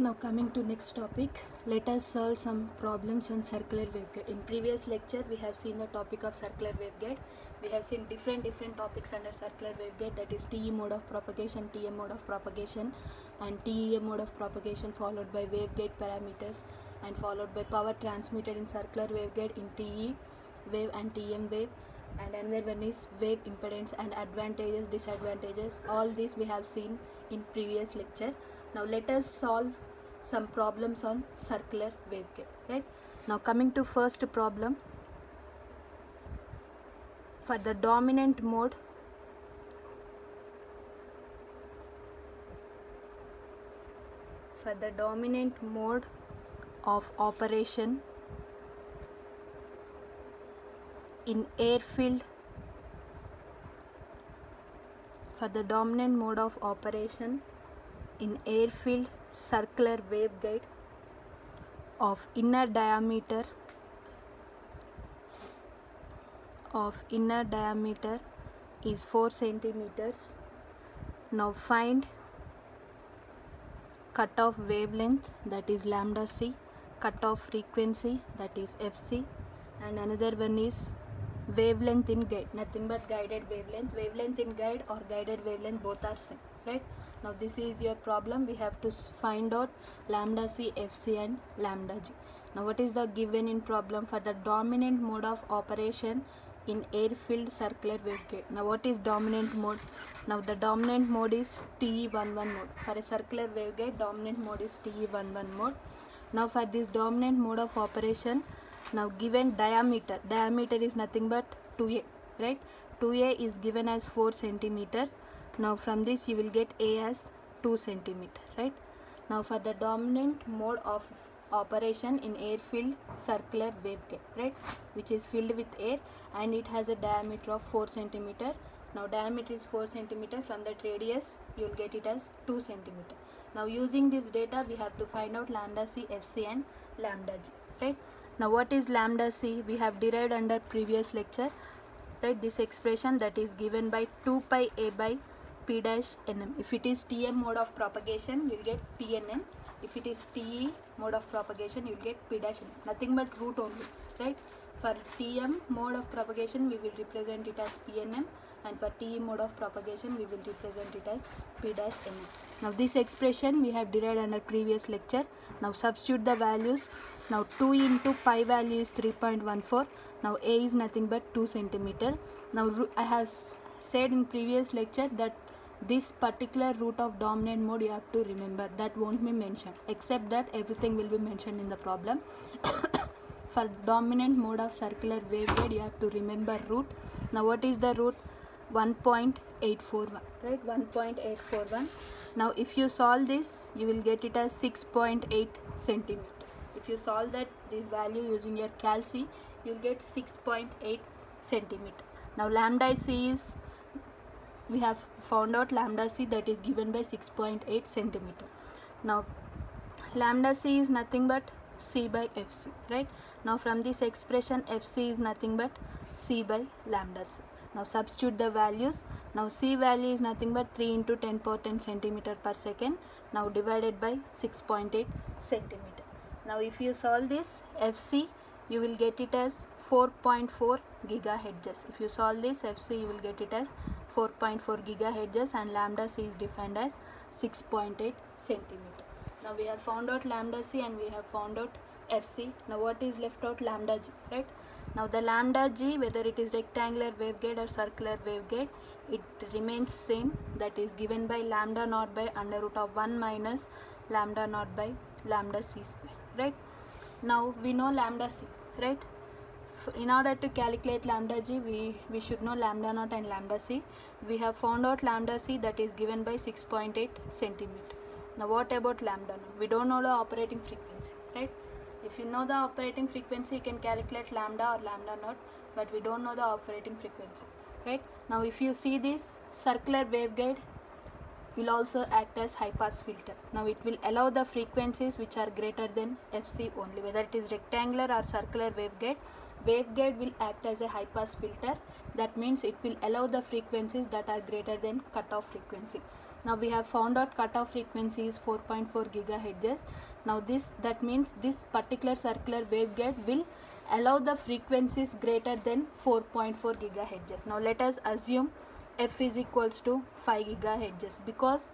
Now coming to next topic, let us solve some problems on circular waveguide. In previous lecture we have seen the topic of circular waveguide. We have seen different topics under circular waveguide, that is TE mode of propagation, TM mode of propagation and TEM mode of propagation, followed by waveguide parameters and followed by power transmitted in circular waveguide in TE wave and TM wave, and another one is wave impedance and advantages, disadvantages. All this we have seen in previous lecture. Now let us solve some problems on circular waveguide. Right now, coming to first problem, for the dominant mode of operation in air-filled circular waveguide of inner diameter is 4 centimeters. Now find cutoff wavelength, that is lambda c, cutoff frequency, that is fc, and another one is wavelength in guide, nothing but guided wavelength. Wavelength in guide or guided wavelength, both are same. Right now this is your problem. We have to find out lambda c, fc and lambda g. Now what is the given in problem? For the dominant mode of operation in air-filled circular waveguide. Now what is dominant mode? Now the dominant mode is TE11 mode. For a circular waveguide, dominant mode is TE11 mode. Now for this dominant mode of operation, now given diameter is nothing but 2a, right? 2a is given as 4 centimeters. Now from this you will get a as 2 centimeter, right? Now for the dominant mode of operation in air-filled circular waveguide, right, which is filled with air and it has a diameter of 4 centimeter. Now diameter is 4 centimeter, from that radius you will get it as 2 centimeter. Now using this data we have to find out lambda c, fc and lambda g, right? Now what is lambda c? We have derived under previous lecture, right? This expression that is given by 2 pi a by p dash nm. If it is Tm mode of propagation, you will get Pnm. If it is Te mode of propagation, you will get p dash nm. Nothing but root only, right? For Tm mode of propagation, we will represent it as Pnm, and for Te mode of propagation, we will represent it as p dash nm. Now this expression we have derived under previous lecture. Now substitute the values. Now 2 into pi value is 3.14. Now a is nothing but 2 centimeter. Now I have said in previous lecture that this particular root of dominant mode you have to remember, that won't be mentioned, except that everything will be mentioned in the problem. For dominant mode of circular waveguide you have to remember root. Now what is the root? 1.841, right? 1.841. Now if you solve this, you will get it as 6.8 centimeter. If you solve this value using your calc, you will get 6.8 centimeter. Now lambda c is, we have found out lambda c, that is given by 6.8 centimeter. Now lambda c is nothing but c by fc, right? Now from this expression fc is nothing but c by lambda c. Now substitute the values. Now c value is nothing but 3 into 10 power 10 centimeter per second. Now divided by 6.8 centimeter. Now if you solve this, fc you will get it as 4.4 gigahertz. If you solve this fc, you will get it as 4.4 gigahertz and lambda c is defined as 6.8 centimeter. Now we have found out lambda c and we have found out fc. Now what is left out? Lambda g, right? Now the lambda g, whether it is rectangular waveguide or circular waveguide, it remains same, that is given by lambda naught by under root of 1 minus lambda naught by lambda c square, right? Now we know lambda c, right? In order to calculate lambda g, we should know lambda naught and lambda c. We have found out lambda c, that is given by 6.8 centimeter. Now what about lambda naught? We don't know the operating frequency, right? If you know the operating frequency, you can calculate lambda or lambda naught, but we don't know the operating frequency, right? Now if you see this circular waveguide will also act as high pass filter. Now it will allow the frequencies which are greater than fc only. Whether it is rectangular or circular waveguide, waveguide will act as a high pass filter. That means it will allow the frequencies that are greater than cutoff frequency. Now we have found out cutoff frequency is 4.4 gigahertz. Now that means this particular circular waveguide will allow the frequencies greater than 4.4 gigahertz. Now let us assume f is equals to 5 gigahertz because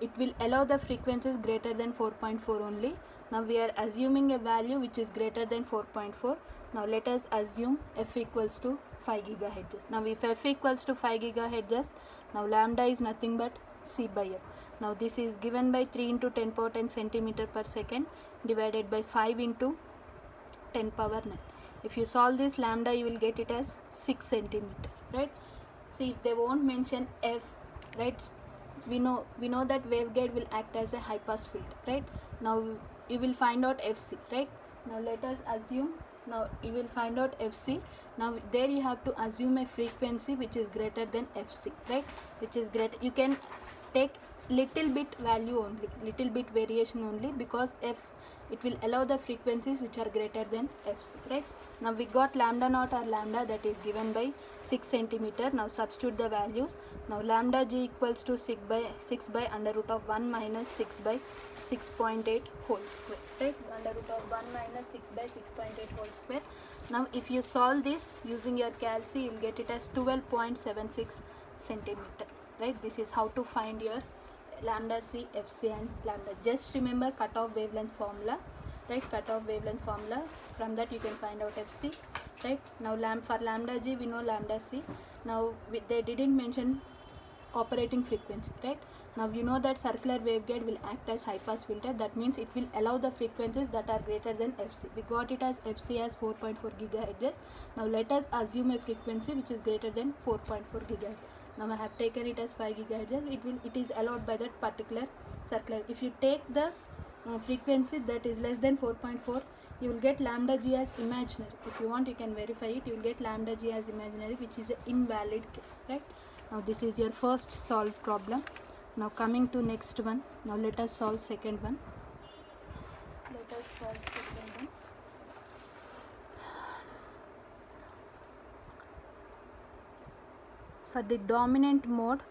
it will allow the frequencies greater than 4.4 only. Now we are assuming a value which is greater than 4.4. Now let us assume f equals to 5 gigahertz. Now if f equals to 5 gigahertz, now lambda is nothing but c by f. Now this is given by 3 into 10 power 10 centimeter per second divided by 5 into 10 power 9. If you solve this lambda, you will get it as 6 centimeter, right? See, if they won't mention f, right, we know that waveguide will act as a high pass filter, right? Now you will find out fc, right? Now let us assume, now you will find out fc. Now there you have to assume a frequency which is greater than fc, right? Which is greater, you can take little bit value only, little bit variation only, because it will allow the frequencies which are greater than fc, right? Now we got lambda naught or lambda, that is given by 6 centimeter. Now substitute the values. Now lambda g equals to 6 by under root of 1 minus 6 by 6.8 whole square, right? Under root of 1 minus 6 by 6.8 whole square. Now if you solve this using your calc, you will get it as 12.76 centimeter, right? This is how to find your lambda c, fc and lambda. Just remember cutoff wavelength formula, right? Cutoff wavelength formula, from that you can find out fc, right? Now for lambda g we know lambda c. Now they didn't mention operating frequency, right? Now you know that circular waveguide will act as high pass filter, that means it will allow the frequencies that are greater than fc. We got it as fc as 4.4 gigahertz. Now let us assume a frequency which is greater than 4.4 gigahertz. Now I have taken it as 5 gigahertz. It is allowed by that particular circular. If you take the frequency that is less than 4.4, you will get lambda g as imaginary. If you want, you can verify it. You will get lambda g as imaginary, which is an invalid case, right? Now this is your first solved problem. Now coming to next one. Now let us solve second one. Let us solve second one. For the dominant mode,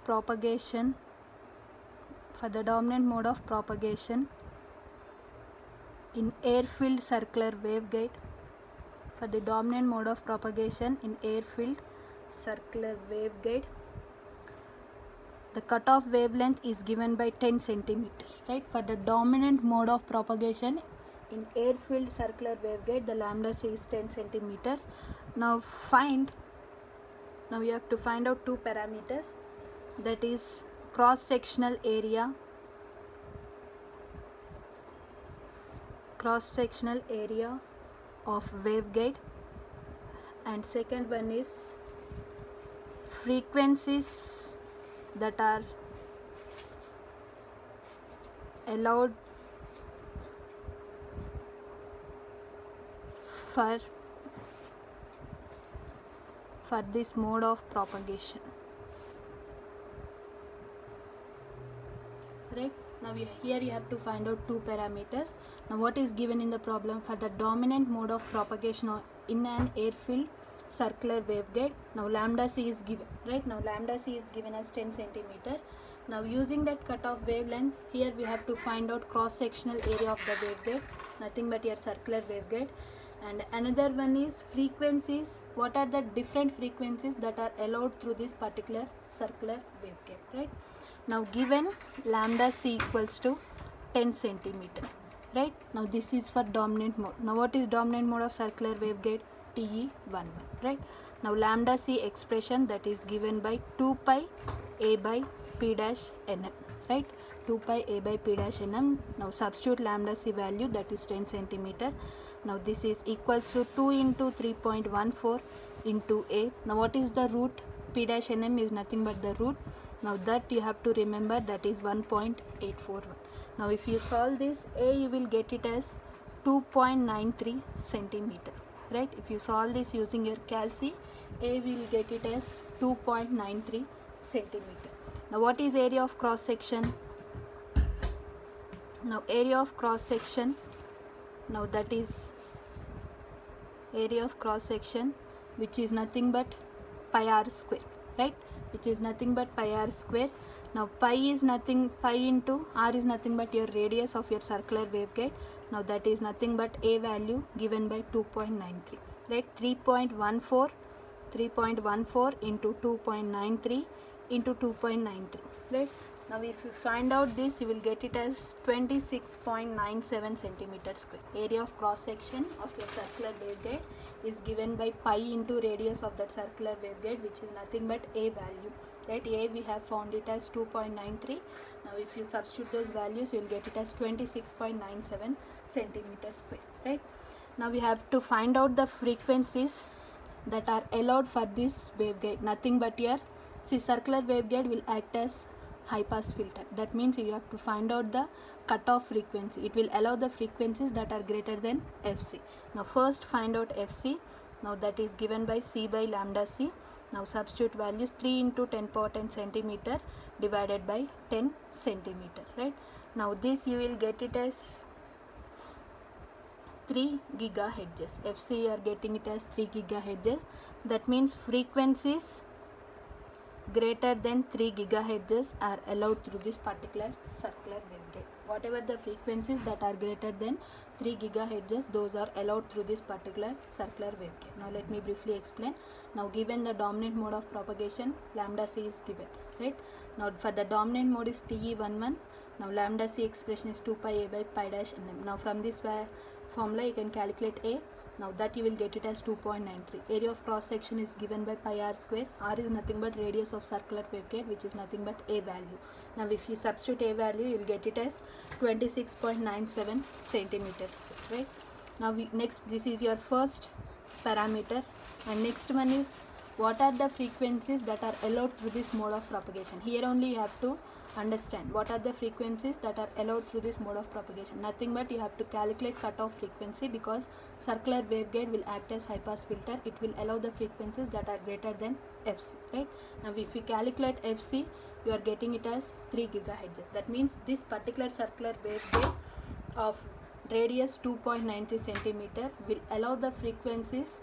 propagation, for the dominant mode of propagation in air-filled circular waveguide, for the dominant mode of propagation in air-filled circular waveguide, the cutoff wavelength is given by 10 centimeters, right? For the dominant mode of propagation in air-filled circular waveguide, the lambda c is 10 centimeters. Now you have to find out two parameters, that is cross-sectional area of waveguide, and second one is frequencies that are allowed for this mode of propagation, right? Now here you have to find out two parameters. Now what is given in the problem? For the dominant mode of propagation in an air-filled circular waveguide, now lambda c is given, right? Now lambda c is given as 10 centimeter. Now using that cutoff wavelength, here we have to find out cross-sectional area of the waveguide, nothing but your circular waveguide. And another one is frequencies. What are the different frequencies that are allowed through this particular circular waveguide, right? Now given lambda c equals to 10 centimeter, right? Now this is for dominant mode. Now what is dominant mode of circular waveguide? TE11, right? Now lambda c expression, that is given by 2 pi a by p dash nm, right? 2 pi a by p dash nm. Now substitute lambda c value, that is 10 centimeter. Now this is equals to 2 into 3.14 into a. Now what is the root? P dash nm is nothing but the root. Now that you have to remember, that is 1.841. Now if you solve this, a you will get it as 2.93 centimeter, right? If you solve this using your calc, a will get it as 2.93 centimeter. Now what is area of cross section? Now area of cross section, now that is area of cross section, which is nothing but pi r square, right? Which is nothing but pi r square. Now pi into r is nothing but your radius of your circular waveguide. Now that is nothing but a value given by 2.93, right? 3.14 into 2.93 into 2.93, right? Now if you find out this, you will get it as 26.97 centimeter square. Area of cross section of your circular waveguide is given by pi into radius of that circular waveguide, which is nothing but a value, right? A we have found it as 2.93. Now if you substitute those values, you will get it as 26.97 centimeter square, right? Now we have to find out the frequencies that are allowed for this waveguide. Nothing but your, see, circular waveguide will act as high pass filter. That means you have to find out the cutoff frequency. It will allow the frequencies that are greater than fc. Now first find out fc. Now that is given by c by lambda c. Now substitute values, 3 into 10 power 10 centimeter divided by 10 centimeter, right? Now this you will get it as 3 gigahertz. fc you are getting it as 3 gigahertz. That means frequencies greater than 3 gigahertz are allowed through this particular circular waveguide. Whatever the frequencies that are greater than 3 gigahertz, those are allowed through this particular circular waveguide. Now let me briefly explain. Now given the dominant mode of propagation, lambda c is given, right? Now for the dominant mode is TE11. Now lambda c expression is 2 pi a by pi dash nm. Now from this formula you can calculate a. Now that you will get it as 2.93. Area of cross section is given by pi r square. R is nothing but radius of circular waveguide, which is nothing but a value. Now if you substitute a value, you will get it as 26.97 centimeters, right? Now next, this is your first parameter, and next one is what are the frequencies that are allowed through this mode of propagation. Here only you have to understand what are the frequencies that are allowed through this mode of propagation. Nothing but you have to calculate cutoff frequency, because circular waveguide will act as high pass filter. It will allow the frequencies that are greater than fc, right? Now if we calculate fc, you are getting it as 3 gigahertz. That means this particular circular waveguide of radius 2.93 centimeter will allow the frequencies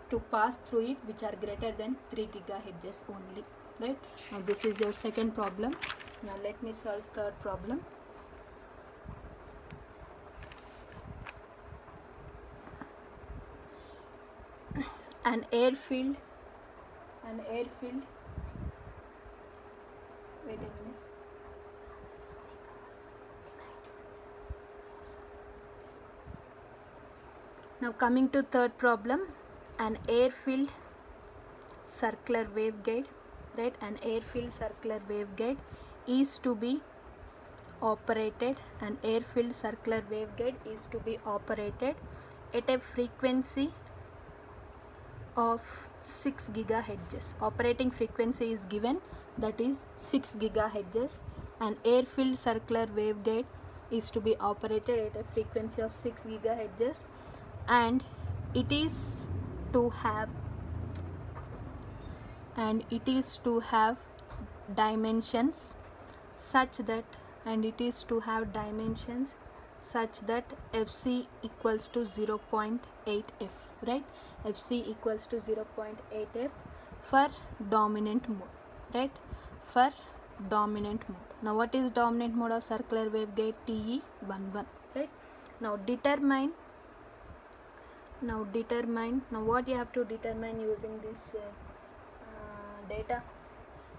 to pass through it which are greater than 3 gigahertz only, right? Now this is your second problem. Now let me solve third problem. An airfield, wait a minute. Now coming to third problem, an air-filled circular waveguide, right? An air-filled circular waveguide is to be operated. An air-filled circular waveguide is to be operated at a frequency of 6 gigahertz. Operating frequency is given, that is 6 gigahertz. An air-filled circular waveguide is to be operated at a frequency of 6 gigahertz, and it is to have dimensions such that fc equals to 0.8 f, right? fc equals to 0.8 f for dominant mode, right? For dominant mode. Now what is dominant mode of circular waveguide? TE11, right? Now what you have to determine using this data?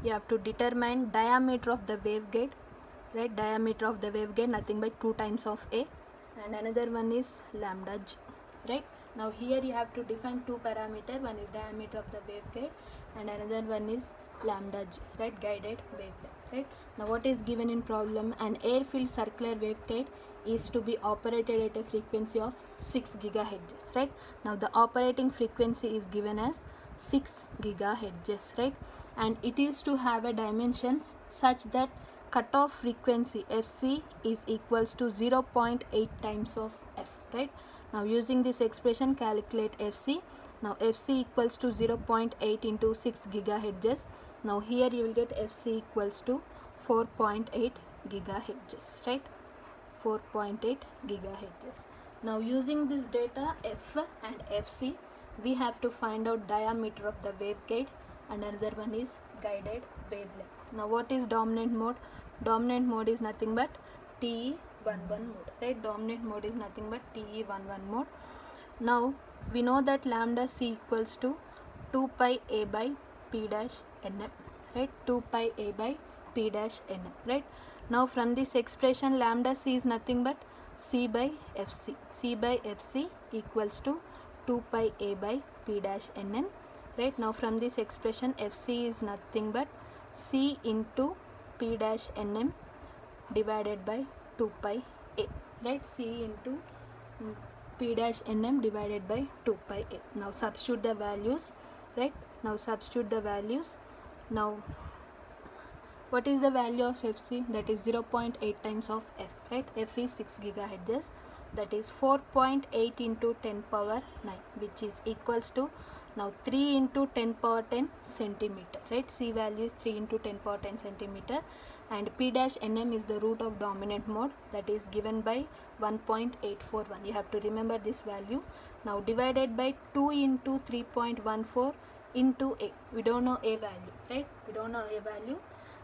You have to determine diameter of the waveguide, right? Diameter of the waveguide, nothing but 2 times of a, and another one is lambda g, right? Now here you have to define two parameters. One is diameter of the waveguide and another one is lambda g, right? Guided wavelength, right? Now what is given in problem? An air-filled circular waveguide is to be operated at a frequency of 6 gigahertz, right? Now the operating frequency is given as 6 gigahertz, right? And it is to have a dimensions such that cutoff frequency fc is equals to 0.8 times of f, right? Now using this expression, calculate fc. Now fc equals to 0.8 into 6 gigahertz. Now here you will get fc equals to 4.8 gigahertz, right? 4.8 gigahertz. Now using this data f and fc, we have to find out diameter of the waveguide, and another one is guided wavelength. Now what is dominant mode? Dominant mode is nothing but TE11 mode, right? Dominant mode is nothing but TE11 mode. Now we know that lambda c equals to 2 pi a by p dash nm, right? 2 pi a by p dash nm, right? Now from this expression, lambda c is nothing but c by fc. C by fc equals to 2 pi a by p dash nm, right? Now from this expression, fc is nothing but c into p dash nm divided by 2 pi a, right? C into p dash nm divided by 2 pi a. Now substitute the values, right? Now substitute the values. Now what is the value of fc? That is 0.8 times of f, right? F is 6 gigahertz, that is 4.8 into 10 power 9, which is equals to now 3 into 10 power 10 centimeter, right? C value is 3 into 10 power 10 centimeter, and p dash nm is the root of dominant mode, that is given by 1.841. You have to remember this value. Now divided by 2 into 3.14 into a. We don't know a value, right? We don't know a value.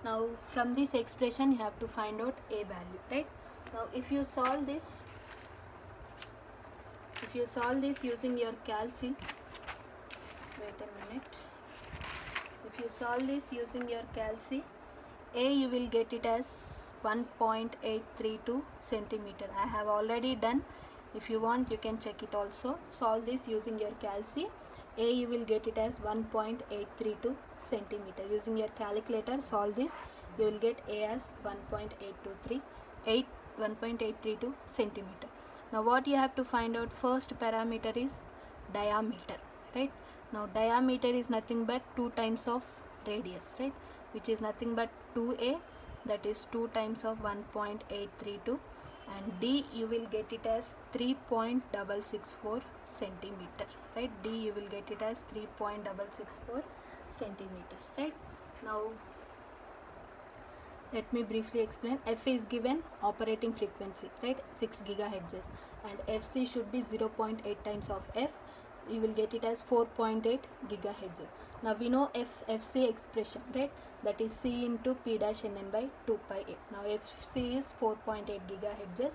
Now from this expression you have to find out a value, right? Now if you solve this using your calc, wait a minute, if you solve this using your calc, a you will get it as 1.832 centimeter. I have already done. If you want, you can check it also. Solve this using your calc. A you will get it as 1.832 centimeter. Using your calculator, solve this. You will get A as 1.832 centimeter. Now what you have to find out? First parameter is diameter, right? Now diameter is nothing but 2 times of radius, right? Which is nothing but 2a, that is 2 times of 1.832, and d you will get it as 3.664 centimeter, right? D you will get it as 3.664 centimeter, right? Now let me briefly explain. F is given operating frequency, right? 6 gigahertz, and fc should be 0.8 times of f. You will get it as 4.8 gigahertz. Now we know fc expression, right? That is c into p dash nm by 2 pi a. Now fc is 4.8 gigahertz,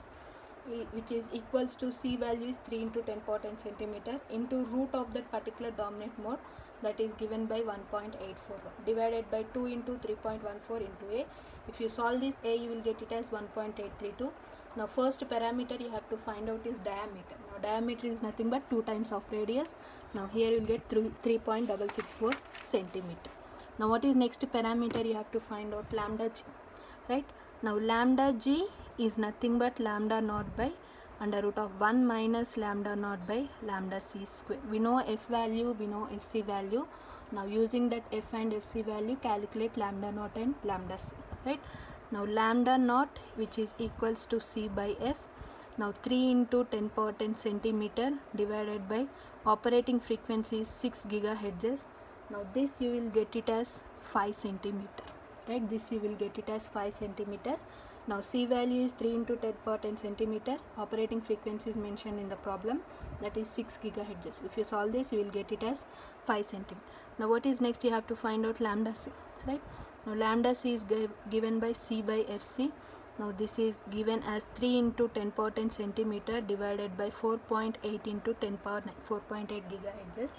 which is equals to c value is 3 into 10 power 10 centimeter into root of that particular dominant mode, that is given by 1.841, divided by 2 into 3.14 into a. If you solve this, a you will get it as 1.832. Now first parameter you have to find out is diameter. Now diameter is nothing but 2 times of radius. Now here you will get 3.664 centimeter. Now what is next parameter you have to find out? Lambda g, right? Now lambda g is nothing but lambda naught by under root of 1 minus lambda naught by lambda c square. We know f value, we know fc value. Now using that f and fc value, calculate lambda naught and lambda c, right? Now lambda naught, which is equals to c by f. Now 3 into 10 power 10 centimeter divided by operating frequency is 6 gigahertz. Now this you will get it as 5 centimeter, right? This you will get it as 5 centimeter. Now c value is 3 into 10 power 10 centimeter. Operating frequency is mentioned in the problem, that is 6 gigahertz. If you solve this, you will get it as 5 centimeter. Now what is next? You have to find out lambda c, right? Now lambda c is given by c by fc. Now this is given as 3 into 10 power 10 centimeter divided by 4.8 into 10 power 9, 4.8 gigahertz.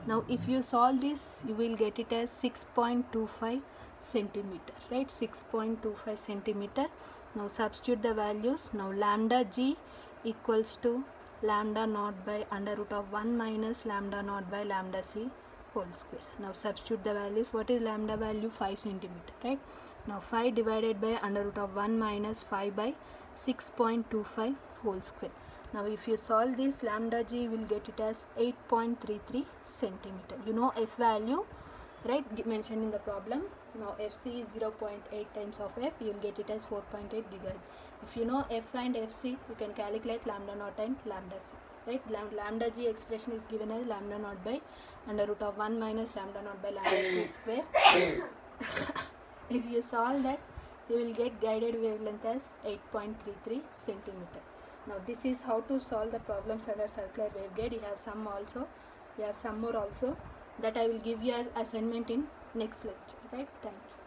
Now if you solve this, you will get it as 6.25 centimeter, right? 6.25 centimeter. Now substitute the values. Now lambda g equals to lambda naught by under root of 1 minus lambda naught by lambda c whole square. Now substitute the values. What is lambda value? 5 centimeter, right? Now 5 divided by under root of 1 minus 5 by 6.25 whole square. Now if you solve this, lambda g will get it as 8.33 centimeter. You know f value, right? Mentioned in the problem. Now fc is 0.8 times of f. You will get it as 4.8 gigahertz. If you know f and fc, you can calculate lambda naught and lambda c, right? Lambda g expression is given as lambda naught by under root of 1 minus lambda naught by lambda c square. If you solve that, you will get guided wavelength as 8.33 centimeter. Now this is how to solve the problems under circular waveguide. You have some also. We have some more also that I will give you as assignment in next lecture, right? Thank you.